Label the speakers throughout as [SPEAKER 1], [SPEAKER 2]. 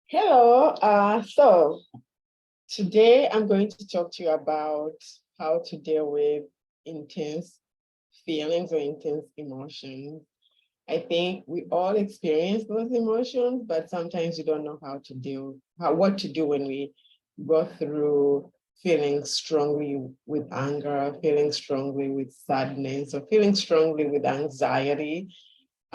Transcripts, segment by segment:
[SPEAKER 1] Hello. So today I'm going to talk to you about how to deal with intense feelings or intense emotions. I think we all experience those emotions, but sometimes we don't know what to do when we go through feeling strongly with anger, feeling strongly with sadness, or feeling strongly with anxiety.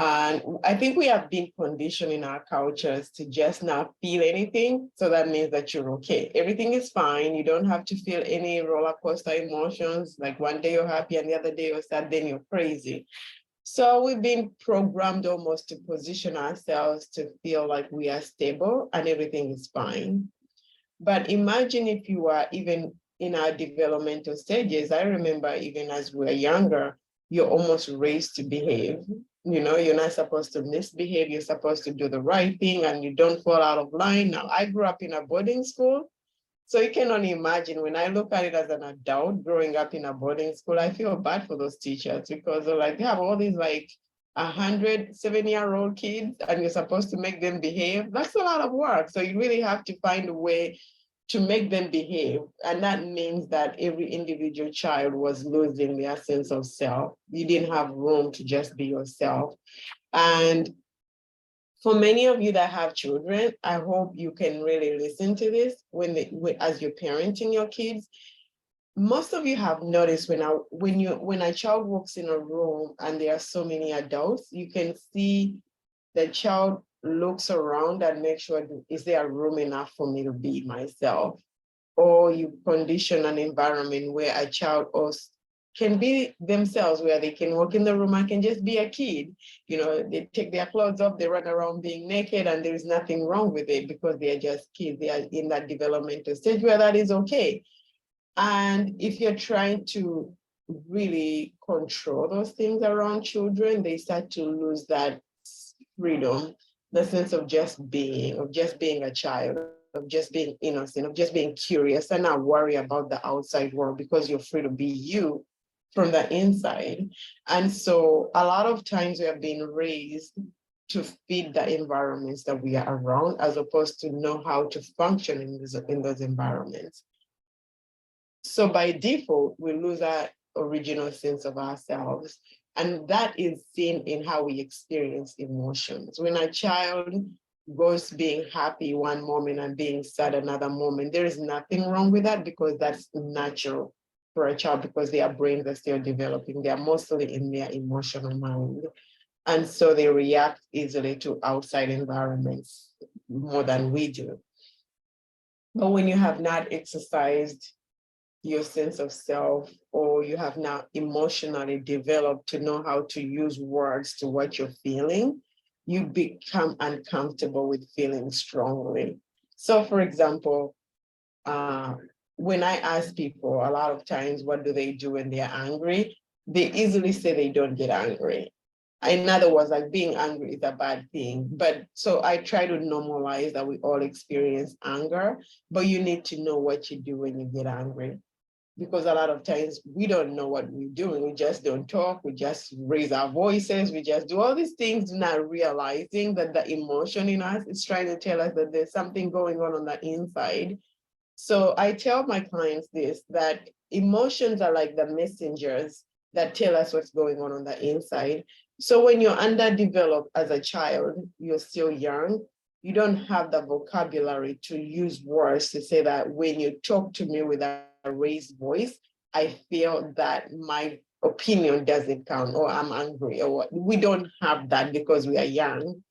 [SPEAKER 1] And I think we have been conditioned in our cultures to just not feel anything. So that means that you're okay. Everything is fine. You don't have to feel any roller coaster emotions. Like one day you're happy and the other day you're sad, then you're crazy. So we've been programmed almost to position ourselves to feel like we are stable and everything is fine. But imagine if you are even in our developmental stages. I remember even as we were younger, you're almost raised to behave. You're not supposed to misbehave, you're supposed to do the right thing and you don't fall out of line. Now, I grew up in a boarding school. So you can only imagine when I look at it as an adult growing up in a boarding school, I feel bad for those teachers because they're like, they have all these like 107-year-old kids and you're supposed to make them behave. That's a lot of work. So you really have to find a way to make them behave. And that means that every individual child was losing their sense of self. You didn't have room to just be yourself. And for many of you that have children, I hope you can really listen to this as you're parenting your kids. Most of you have noticed when a child walks in a room and there are so many adults, you can see the child looks around and makes sure, is there room enough for me to be myself? Or you condition an environment where a child also can be themselves, where they can walk in the room and can just be a kid. They take their clothes off, they run around being naked, and there is nothing wrong with it because they are just kids. They are in that developmental stage where that is okay. And if you're trying to really control those things around children, they start to lose that freedom, the sense of just being a child, of just being innocent, of just being curious and not worry about the outside world because you're free to be you from the inside. And so a lot of times we have been raised to fit the environments that we are around as opposed to know how to function in those environments. So by default, we lose our original sense of ourselves. And that is seen in how we experience emotions. When a child goes being happy one moment and being sad another moment, there is nothing wrong with that because that's natural for a child because their brains are still developing. They are mostly in their emotional mind. And so they react easily to outside environments more than we do. But when you have not exercised your sense of self, or you have now emotionally developed to know how to use words to what you're feeling, you become uncomfortable with feeling strongly. So, for example, uh, when I ask people a lot of times, what do they do when they're angry? They easily say they don't get angry. In other words, like being angry is a bad thing. But so I try to normalize that we all experience anger, but you need to know what you do when you get angry because a lot of times we don't know what we're doing. We just don't talk. We just raise our voices. We just do all these things, not realizing that the emotion in us is trying to tell us that there's something going on the inside. So I tell my clients this, that emotions are like the messengers that tell us what's going on the inside. So when you're underdeveloped as a child, you're still young, you don't have the vocabulary to use words to say that when you talk to me with a raised voice, I feel that my opinion doesn't count or I'm angry or what. We don't have that because we are young.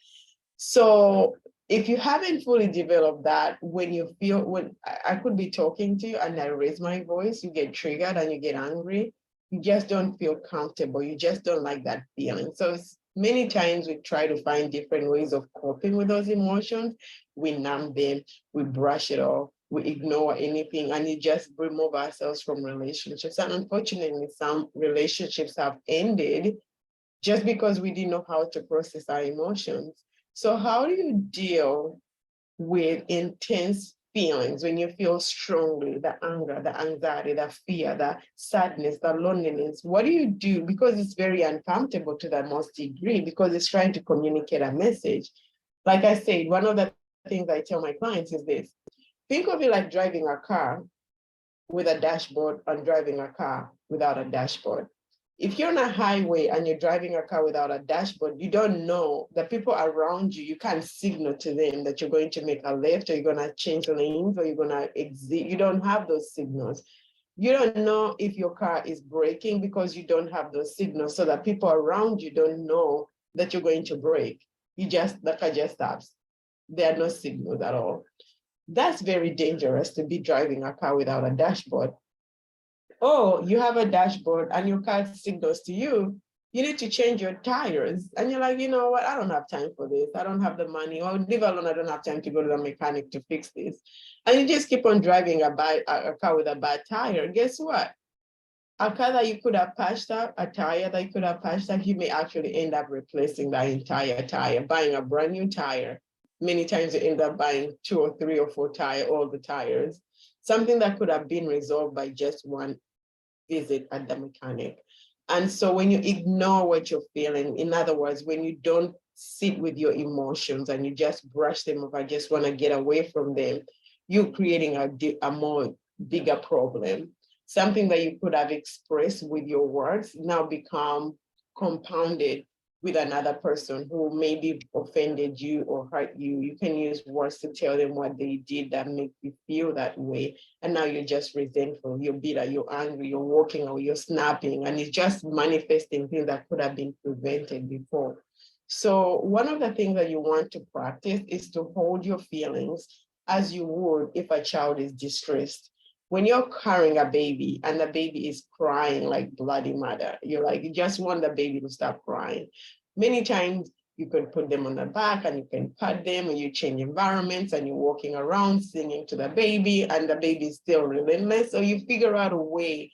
[SPEAKER 1] So if you haven't fully developed that, when I could be talking to you and I raise my voice, you get triggered and you get angry, you just don't feel comfortable. You just don't like that feeling. So many times we try to find different ways of coping with those emotions. We numb them, we brush it off, we ignore anything, and you just remove ourselves from relationships. And unfortunately, some relationships have ended just because we didn't know how to process our emotions. So, how do you deal with intense feelings when you feel strongly the anger, the anxiety, the fear, the sadness, the loneliness? What do you do? Because it's very uncomfortable to the most degree because it's trying to communicate a message. Like I said, one of the things I tell my clients is this. Think of it like driving a car with a dashboard and driving a car without a dashboard. If you're on a highway and you're driving a car without a dashboard, you don't know the people around you, you can't signal to them that you're going to make a left or you're going to change lanes or you're going to exit. You don't have those signals. You don't know if your car is braking because you don't have those signals, so that people around you don't know that you're going to brake. The car just stops. There are no signals at all. That's very dangerous, to be driving a car without a dashboard. Oh, you have a dashboard and your car signals to you, you need to change your tires. And you're like, you know what? I don't have time for this. I don't have the money, or leave alone, I don't have time to go to the mechanic to fix this. And you just keep on driving a car with a bad tire. Guess what? A car that you could have patched up, a tire that you could have patched up, you may actually end up replacing that entire tire, buying a brand new tire. Many times you end up buying 2 or 3 or 4 all the tires. Something that could have been resolved by just one visit at the mechanic. And so when you ignore what you're feeling, in other words, when you don't sit with your emotions and you just brush them off, I just want to get away from them, you're creating a more bigger problem. Something that you could have expressed with your words now become compounded with another person who maybe offended you or hurt you. You can use words to tell them what they did that make you feel that way. And now you're just resentful, you're bitter, you're angry, you're walking away, you're snapping, and it's just manifesting things that could have been prevented before. So one of the things that you want to practice is to hold your feelings as you would if a child is distressed. When you're carrying a baby and the baby is crying like bloody mother, you're like, you just want the baby to stop crying. Many times you can put them on the back and you can pat them, and you change environments and you're walking around singing to the baby and the baby is still relentless. So you figure out a way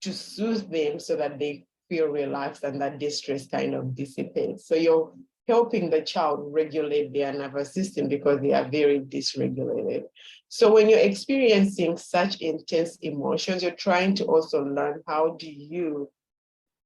[SPEAKER 1] to soothe them so that they feel relaxed and that distress kind of dissipates. So you're helping the child regulate their nervous system because they are very dysregulated. So when you're experiencing such intense emotions, you're trying to also learn, how do you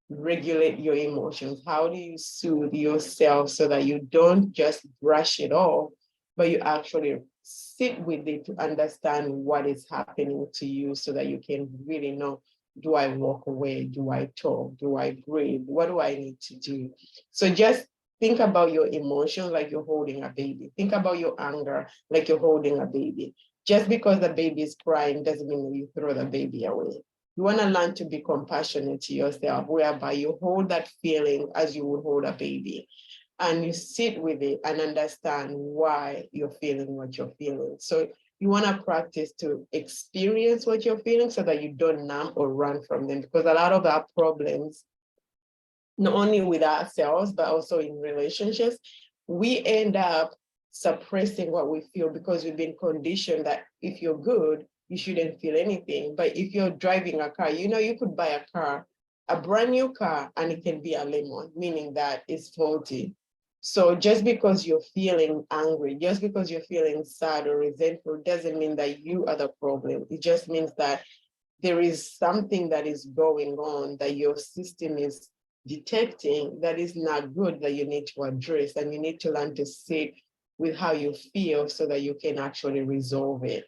[SPEAKER 1] regulate your emotions? How do you soothe yourself so that you don't just brush it off, but you actually sit with it to understand what is happening to you so that you can really know, do I walk away? Do I talk? Do I breathe? What do I need to do? So just think about your emotions like you're holding a baby. Think about your anger like you're holding a baby. Just because the baby is crying doesn't mean that you throw the baby away. You want to learn to be compassionate to yourself, whereby you hold that feeling as you would hold a baby, and you sit with it and understand why you're feeling what you're feeling. So you want to practice to experience what you're feeling so that you don't numb or run from them, because a lot of our problems, not only with ourselves, but also in relationships, we end up suppressing what we feel because we've been conditioned that if you're good, you shouldn't feel anything. But if you're driving a car, you could buy a car, a brand new car, and it can be a lemon, meaning that it's faulty. So just because you're feeling angry, just because you're feeling sad or resentful, doesn't mean that you are the problem. It just means that there is something that is going on that your system is detecting that is not good, that you need to address, and you need to learn to sit with how you feel so that you can actually resolve it.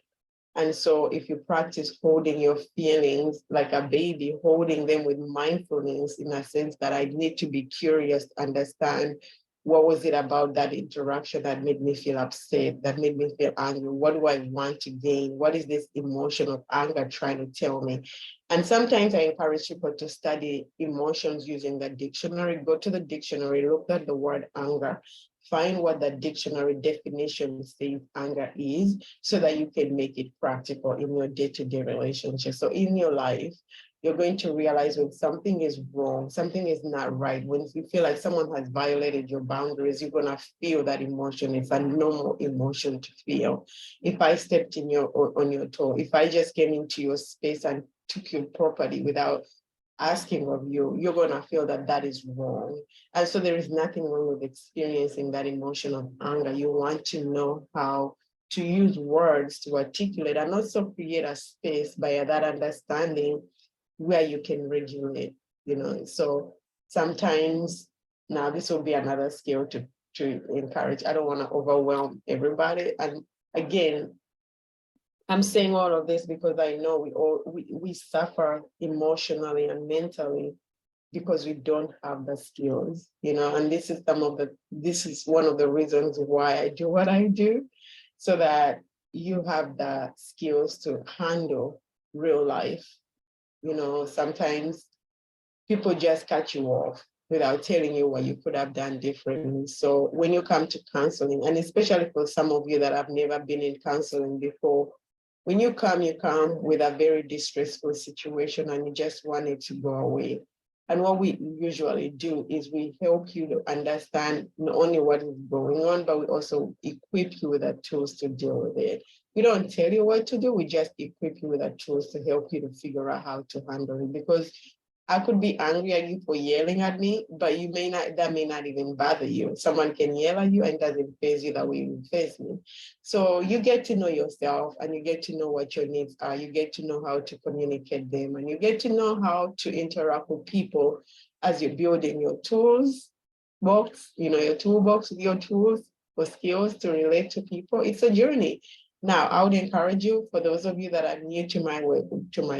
[SPEAKER 1] And so if you practice holding your feelings like a baby, holding them with mindfulness, in a sense that I need to be curious, understand what was it about that interaction that made me feel upset, that made me feel angry? What do I want to gain? What is this emotion of anger trying to tell me? And sometimes I encourage people to study emotions using the dictionary. Go to the dictionary, look at the word anger, find what the dictionary definition says anger is, so that you can make it practical in your day-to-day relationship. So in your life, you're going to realize when something is wrong, something is not right. When you feel like someone has violated your boundaries, you're going to feel that emotion. It's a normal emotion to feel. If I stepped on your toe, if I just came into your space and took your property without asking of you, you're going to feel that that is wrong. And so there is nothing wrong with experiencing that emotion of anger. You want to know how to use words to articulate and also create a space by that understanding where you can regulate, So sometimes, now this will be another skill to to encourage. I don't want to overwhelm everybody. And again, I'm saying all of this because I know we suffer emotionally and mentally because we don't have the skills, and this is one of the reasons why I do what I do, so that you have the skills to handle real life. Sometimes people just cut you off without telling you what you could have done differently. So when you come to counseling, and especially for some of you that have never been in counseling before, when you come with a very distressful situation and you just want it to go away. And what we usually do is we help you to understand not only what is going on, but we also equip you with the tools to deal with it. We don't tell you what to do, we just equip you with the tools to help you to figure out how to handle it. Because I could be angry at you for yelling at me, but that may not even bother you. Someone can yell at you and doesn't faze you the way it faze me. So you get to know yourself and you get to know what your needs are. You get to know how to communicate them, and you get to know how to interact with people as you're building your tools box, your toolbox with your tools or skills to relate to people. It's a journey. Now, I would encourage you, for those of you that are new to my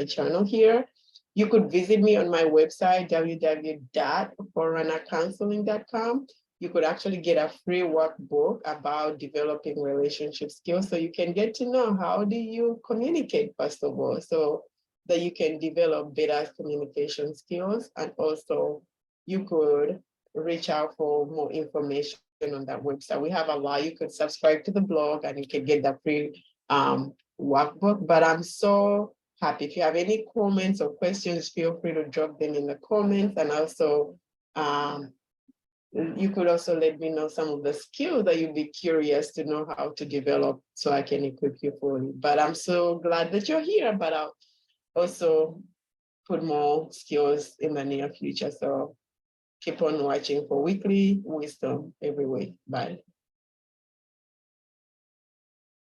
[SPEAKER 1] channel here, you could visit me on my website, www.forerunnercounseling.com. You could actually get a free workbook about developing relationship skills, so you can get to know how do you communicate, first of all, so that you can develop better communication skills. And also you could reach out for more information on that website. We have a lot. You could subscribe to the blog and you can get the free workbook. But I'm so happy. If you have any comments or questions, feel free to drop them in the comments. And also, you could also let me know some of the skills that you'd be curious to know how to develop, so I can equip you fully. But I'm so glad that you're here, but I'll also put more skills in the near future. So keep on watching for weekly wisdom every week. Bye.